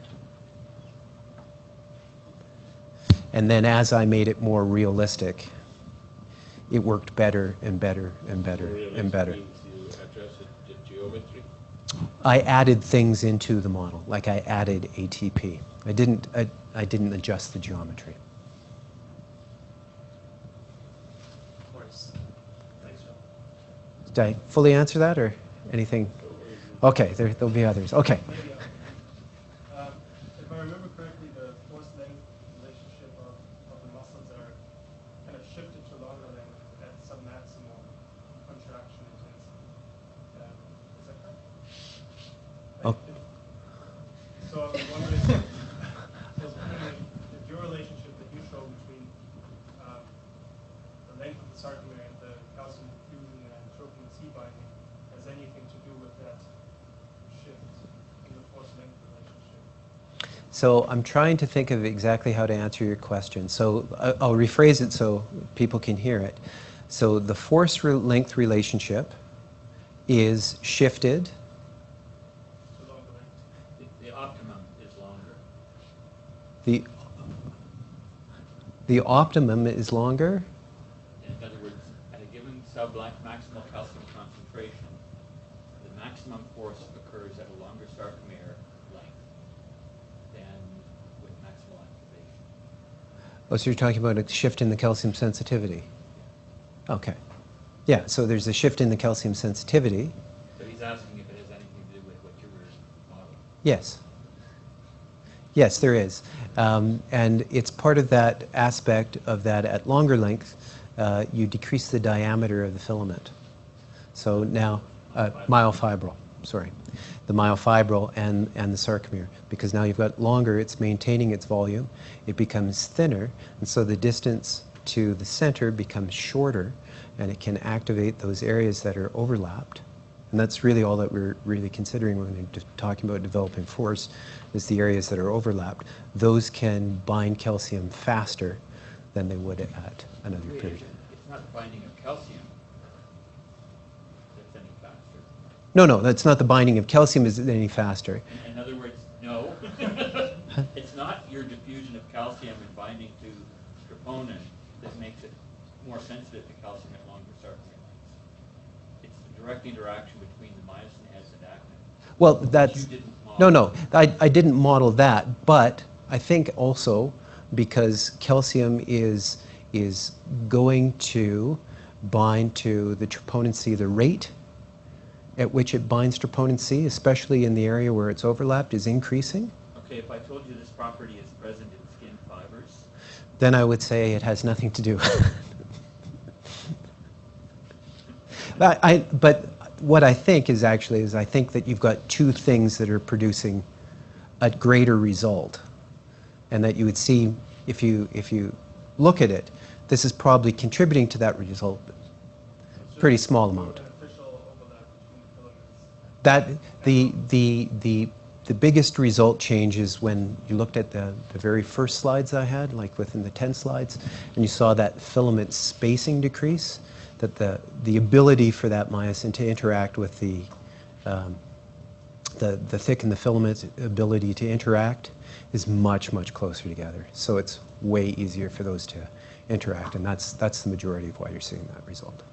And then as I made it more realistic, it worked better and better and better and better. Means you adjusted the geometry. I added things into the model, like I added ATP. I didn't adjust the geometry. Of course. Thanks, John. Did I fully answer that, or anything? Okay, there'll be others. Okay. Maybe, if I remember correctly, the force-length relationship of the muscles are kind of shifted to longer length at submaximal contraction intensity. Is that correct? Oh. So I was wondering, if your relationship that you show between the length of the sarcomere and the calcium diffusion and troponin C binding has anything to do with that shift in the force-length relationship? So I'm trying to think of exactly how to answer your question. So I'll rephrase it so people can hear it. So the force-length relationship is shifted. To longer length. The optimum is longer. The optimum is longer. In other words, at a given maximal calcium concentration, the maximum force occurs at a longer sarcomere length than with maximal activation. Oh, so you're talking about a shift in the calcium sensitivity. Okay. Yeah, so there's a shift in the calcium sensitivity. So he's asking if it has anything to do with what you were modeling. Yes. Yes, there is. And it's part of that aspect of that at longer length, you decrease the diameter of the filament. So now, myofibril, sorry. The myofibril and the sarcomere, because now you've got longer, it's maintaining its volume, it becomes thinner, and so the distance to the center becomes shorter, and it can activate those areas that are overlapped. And that's really all that we're really considering when we're talking about developing force, is the areas that are overlapped. Those can bind calcium faster than they would at another period. It's not the binding of calcium that's any faster. No, that's not the binding of calcium is any faster. In other words, no. It's not your diffusion of calcium and binding to troponin that makes it more sensitive to calcium at longer sarcomere lengths. It's the direct interaction between the myosin heads and actin. Well, which that's... you didn't model. No, I didn't model that, but I think also because calcium is going to bind to the troponin C, the rate at which it binds troponin C, especially in the area where it's overlapped, is increasing. Okay, if I told you this property is present in skin fibers, Then I would say it has nothing to do. But what I think is actually I think that you've got two things that are producing a greater result, and that you would see if you look at it, this is probably contributing to that result, but pretty small amount. Beneficial overlap between the filaments That the biggest result change is when you looked at the very first slides I had, like within the 10 slides, and you saw that filament spacing decrease, that the ability for that myosin to interact with the thick and the filament ability to interact is much, much closer together. So it's way easier for those to interact, and that's the majority of why you're seeing that result.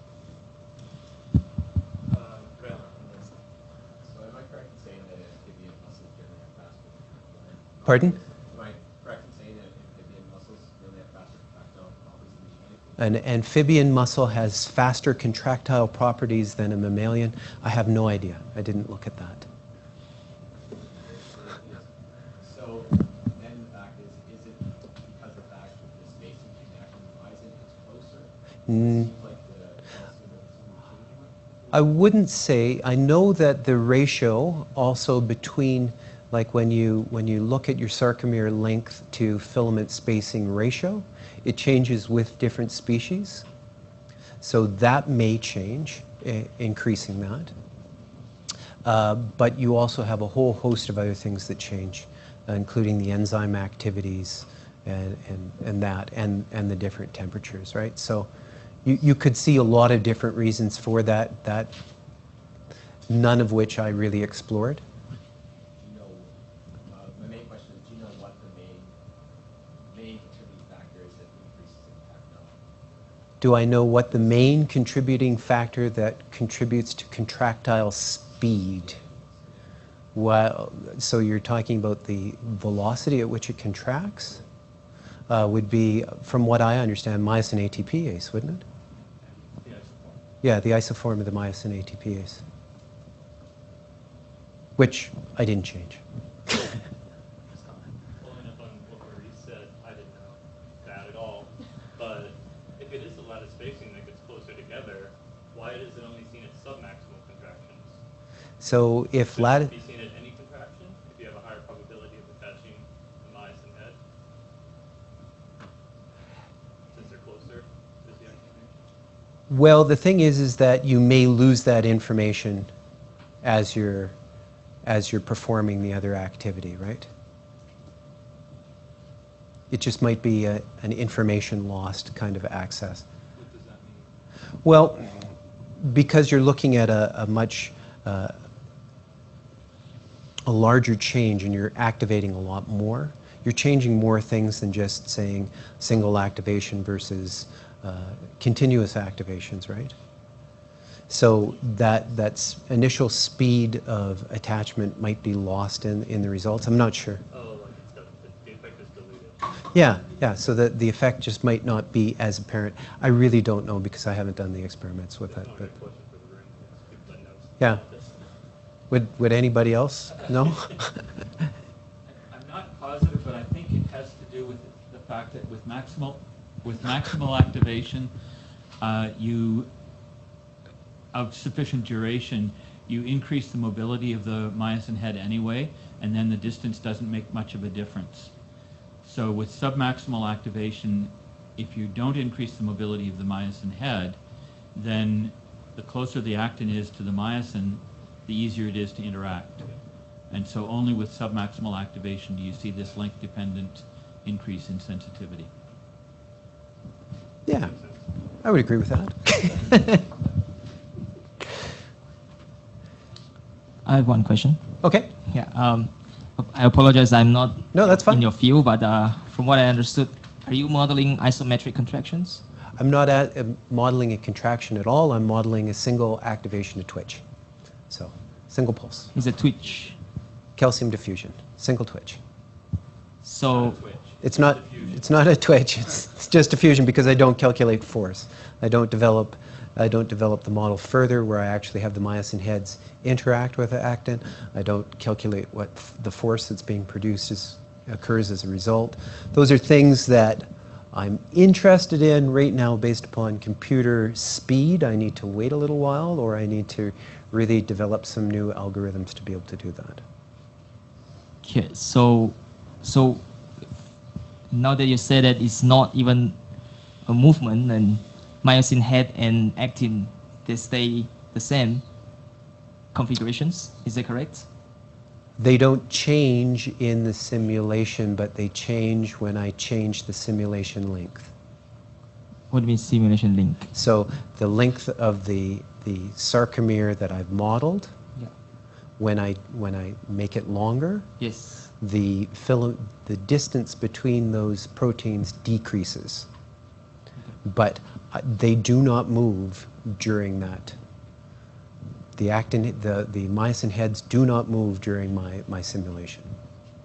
Pardon? Am I correct in saying that amphibian muscles really have faster contractile properties than the An amphibian muscle has faster contractile properties than a mammalian. I have no idea. I didn't look at that. So then the fact is it because the fact that the spacing between actin and myosin is closer? It seems like the calcium is changing. I wouldn't say. I know that the ratio also between, like when you look at your sarcomere length to filament spacing ratio, it changes with different species. So that may change, increasing that. But you also have a whole host of other things that change, including the enzyme activities and the different temperatures, right? So you could see a lot of different reasons for that, none of which I really explored. Do I know what the main contributing factor that contributes to contractile speed? Well, so you're talking about the velocity at which it contracts? Would be, from what I understand, myosin ATPase, wouldn't it? The isoform. Yeah, the isoform of the myosin ATPase, which I didn't change. Following up on what Maurice said, I didn't know that at all, but if it is the lattice spacing that gets closer together, why is it only seen at submaximal contractions? So if Should lattice... it be seen at any contraction if you have a higher probability of attaching the myosin head? Since they're closer to the activation? Well, the thing is that you may lose that information as you're performing the other activity, right? It just might be an information lost kind of access. What does that mean? Well, because you're looking at a much a larger change and you're activating a lot more, you're changing more things than just saying single activation versus continuous activations, right? So that's initial speed of attachment might be lost in the results. I'm not sure. Oh, like the effect is diluted. Yeah. So the effect just might not be as apparent. I really don't know because I haven't done the experiments with that. Not a But good question for the room. It's people that knows yeah, this. would anybody else know? I'm not positive, but I think it has to do with the fact that with maximal activation, of sufficient duration, you increase the mobility of the myosin head anyway, and then the distance doesn't make much of a difference. So with submaximal activation, if you don't increase the mobility of the myosin head, then the closer the actin is to the myosin, the easier it is to interact. And so only with submaximal activation do you see this length-dependent increase in sensitivity. Yeah, I would agree with that. I have one question. Okay. Yeah. I apologize. I'm not No, that's fine. in your field, but from what I understood, are you modeling isometric contractions? I'm not modeling a contraction at all. I'm modeling a single activation to twitch. So, single pulse. Is a twitch. Calcium diffusion, single twitch. So It's not a twitch. It's just diffusion because I don't calculate force. I don't develop the model further where I actually have the myosin heads interact with the actin. I don't calculate what the force that's being produced occurs as a result. Those are things that I'm interested in right now based upon computer speed. I need to wait a little while, or I need to really develop some new algorithms to be able to do that. okay, so now that you said that it's not even a movement, and myosin head and actin, they stay the same, configurations. Is that correct? They don't change in the simulation, but they change when I change the simulation length. What do you mean simulation link? So the length of the sarcomere that I've modeled, Yeah. when I make it longer, Yes. the distance between those proteins decreases. But they do not move during that. The myosin heads do not move during my simulation.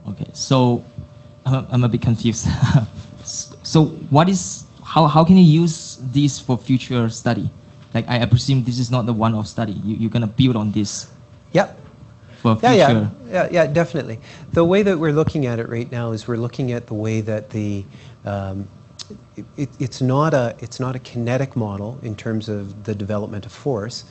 Okay, so I'm a bit confused. So how can you use this for future study? Like I presume this is not the one-off study. You're gonna build on this. Yep. For future. Yeah, definitely. The way that we're looking at it right now is we're looking at the way that it's not a kinetic model in terms of the development of force,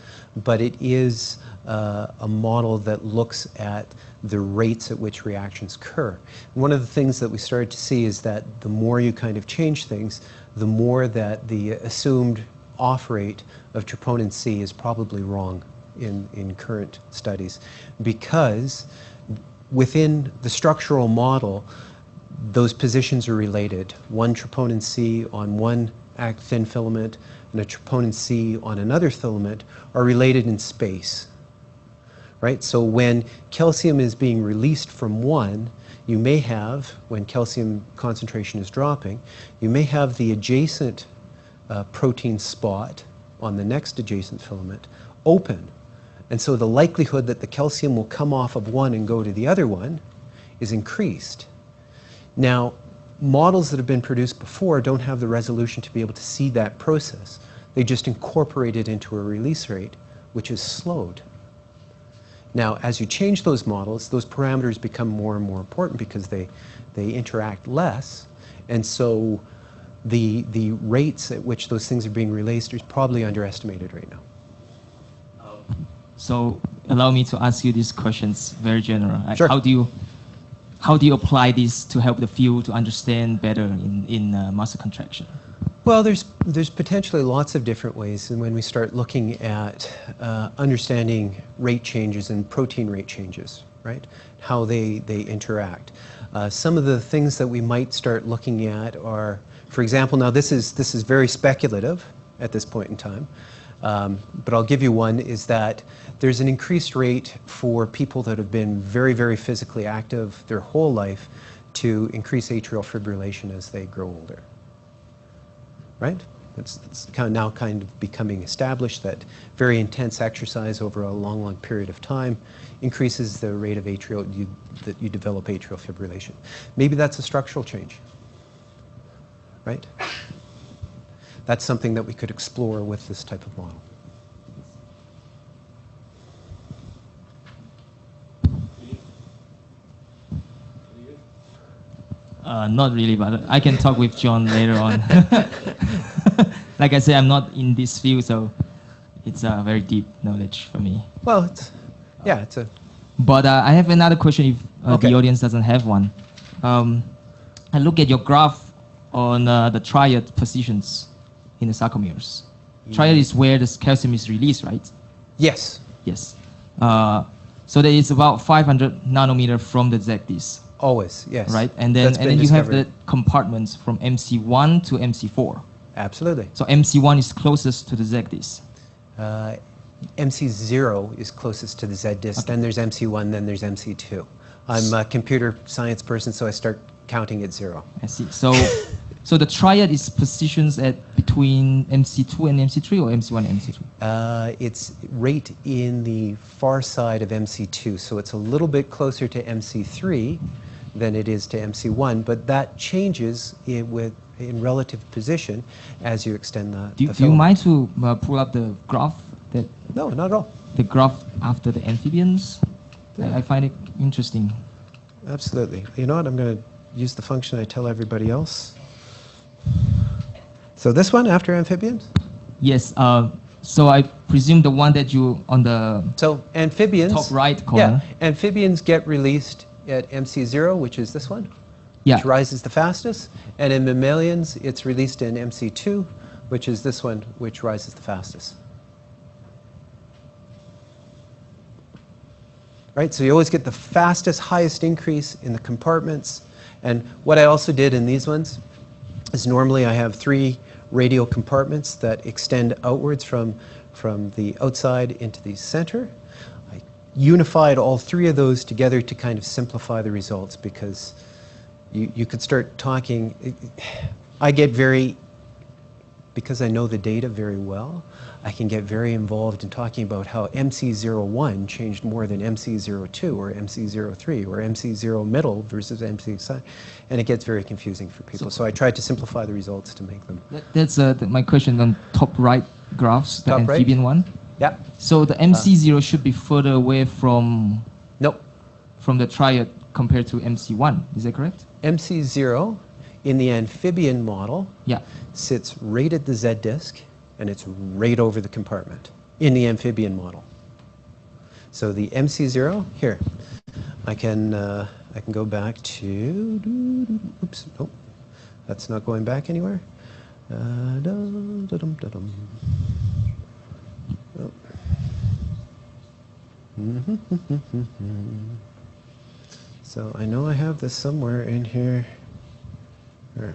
but it is a model that looks at the rates at which reactions occur. One of the things that we started to see is that the more you kind of change things, the more that the assumed off rate of troponin C is probably wrong in current studies, because within the structural model, those positions are related. One troponin C on one thin filament and a troponin C on another filament are related in space, right? So when calcium is being released from one, you may have, when calcium concentration is dropping, you may have the adjacent protein spot on the next adjacent filament open. And so the likelihood that the calcium will come off of one and go to the other one is increased. Now, models that have been produced before don't have the resolution to be able to see that process. They just incorporate it into a release rate, which is slowed. Now, as you change those models, those parameters become more and more important because they interact less. And so the rates at which those things are being released is probably underestimated right now. So allow me to ask you these questions, very general. Sure. How do you apply this to help the field to understand better in muscle contraction? Well, there's potentially lots of different ways, and when we start looking at understanding rate changes and protein rate changes, right? How they interact. Some of the things that we might start looking at are, for example, now this is very speculative at this point in time, but I'll give you one, is that there's an increased rate for people that have been very, very physically active their whole life to increase atrial fibrillation as they grow older. Right? It's kind of becoming established that very intense exercise over a long, long period of time increases the rate of that you develop atrial fibrillation. Maybe that's a structural change. Right? That's something that we could explore with this type of model. Not really, but I can talk with John later on. Like I said, I'm not in this field, so it's a very deep knowledge for me. Well, it's a... But I have another question if Okay. the audience doesn't have one. I look at your graph on the triad positions in the sarcomeres. Triad is where the calcium is released, right? Yes. Yes. So there is about 500 nanometer from the Z-disc. Always, yes. Right, and then you have the compartments from MC1 to MC4. Absolutely. So MC1 is closest to the Z-disc. MC0 is closest to the Z-disc, Okay. then there's MC1, then there's MC2. I'm a computer science person, so I start counting at 0. I see. So the triad is positions at between MC2 and MC3 or MC1 and MC2? It's right in the far side of MC2, so it's a little bit closer to MC3 than it is to MC1, but that changes in relative position as you extend the Do you filament. mind to pull up the graph? No, not at all. The graph after the amphibians? Yeah. I find it interesting. Absolutely. You know what? I'm going to use the function I tell everybody else. So this one after amphibians? Yes. So I presume the one that you on the So amphibians, top right corner. yeah, amphibians get released at MC0, which is this one, Yeah. which rises the fastest, and in mammalians, it's released in MC2, which is this one, which rises the fastest. right? So you always get the fastest, highest increase in the compartments. And what I also did in these ones is normally I have 3 radial compartments that extend outwards from the outside into the center. I unified all 3 of those together to kind of simplify the results, because you could start talking. I get very, because I know the data very well, I can get very involved in talking about how MC01 changed more than MC02 or MC03 or MC0 middle versus MC side, and it gets very confusing for people. So I tried to simplify the results to make them. That's my question on top right graphs, the Top right? amphibian one. Yeah. So the MC0 should be further away from Nope. from the triad compared to MC1. Is that correct? MC0 in the amphibian model Yeah. sits right at the Z disk, and it's right over the compartment in the amphibian model. So the MC0 here, I can go back to. Oops, nope, that's not going back anywhere. Oh. So I know I have this somewhere in here. All right.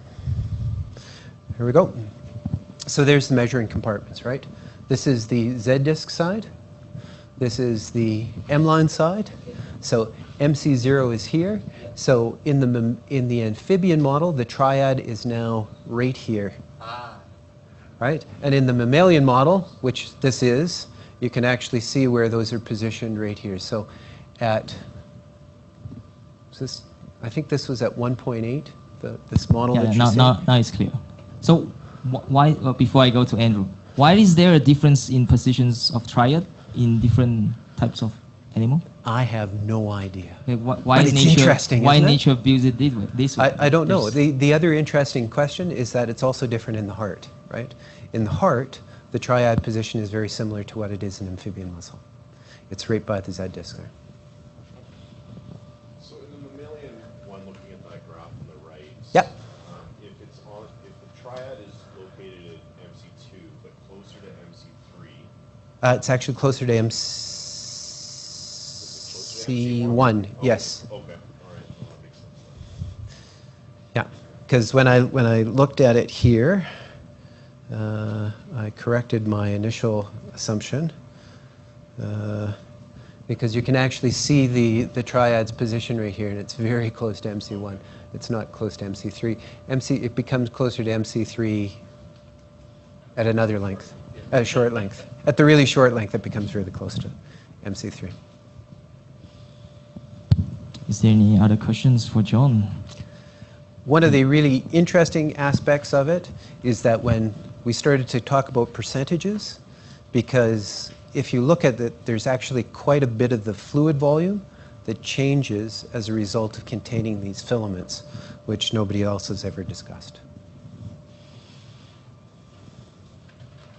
Here we go. So there's the measuring compartments, right? This is the Z disk side. This is the M-line side. So MC0 is here. So in the amphibian model, the triad is now right here. Right? And in the mammalian model, which this is, you can actually see where those are positioned right here. So at this, I think this was at 1.8, this model that you see. Now it's clear. So why, before I go to Andrew, why is there a difference in positions of triad in different types of animal? I have no idea. Why But is it's nature, interesting, why isn't it? nature builds it this way? I don't know. There's- The other interesting question is that it's also different in the heart, right? In the heart, the triad position is very similar to what it is in amphibian muscle. It's right by the Z disc there. So in the mammalian one, looking at that graph on the right, Yep. if the triad is located at MC2 but closer to MC3, It's actually closer to MC1, yes. Okay, all right, well, that makes sense. Yeah, because when I looked at it here, I corrected my initial assumption, because you can actually see the triad's position right here, and it's very close to MC1. It's not close to MC3. It becomes closer to MC3 at another length, at a short length. At the really short length, it becomes really close to MC3. Is there any other questions for John? One of the really interesting aspects of it is that when we started to talk about percentages, because if you look at it, there's actually quite a bit of the fluid volume that changes as a result of containing these filaments, which nobody else has ever discussed.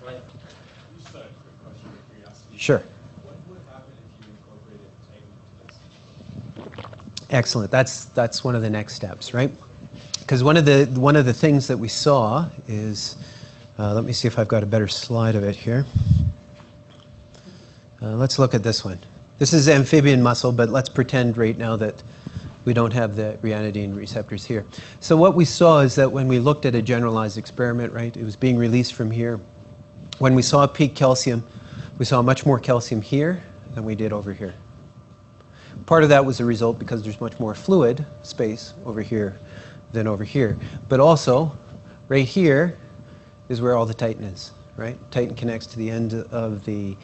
Right. Just a quick question of curiosity. Sure. What would happen if you incorporated Titan into this? Excellent. That's one of the next steps, right? Because one of the things that we saw is, let me see if I've got a better slide of it here. Let's look at this one. This is amphibian muscle, but let's pretend right now that we don't have the ryanodine receptors here. So what we saw is that when we looked at a generalized experiment, right, it was being released from here. When we saw peak calcium, we saw much more calcium here than we did over here. Part of that was a result because there's much more fluid space over here than over here. But also, right here is where all the titin is, right? Titin connects to the end of the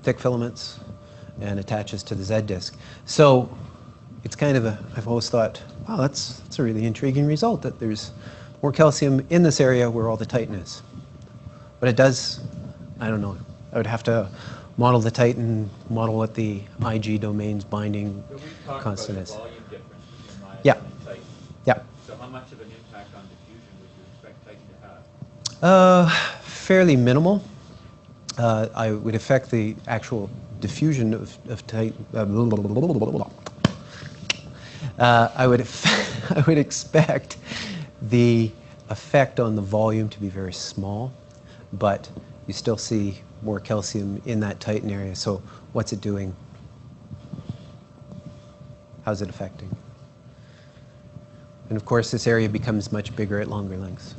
thick filaments and attaches to the Z disc. So it's kind of I've always thought, wow, that's a really intriguing result, that there's more calcium in this area where all the titin is. But it does, I don't know, I would have to model the titin, model what the IG domain's binding But we talked constant about is. the volume difference between myelin Yeah. and titin. Yeah. So how much of an impact on diffusion would you expect titin to have? Fairly minimal. I would affect the actual diffusion of titin. I would expect the effect on the volume to be very small, but you still see more calcium in that titin area. So what's it doing? how's it affecting? And of course, this area becomes much bigger at longer lengths.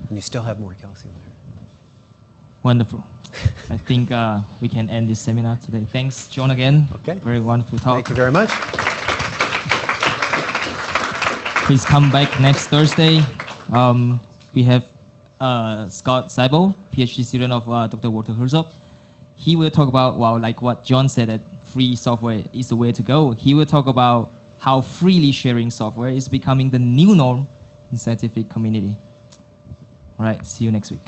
And you still have more calcium there. Wonderful. I think we can end this seminar today. Thanks, John, again. Okay. Very wonderful talk. Thank you very much. Please come back next Thursday. We have Scott Seibel, PhD student of Dr. Walter Herzog. He will talk about, well, like what John said, that free software is the way to go. He will talk about how freely sharing software is becoming the new norm in scientific community. All right, see you next week.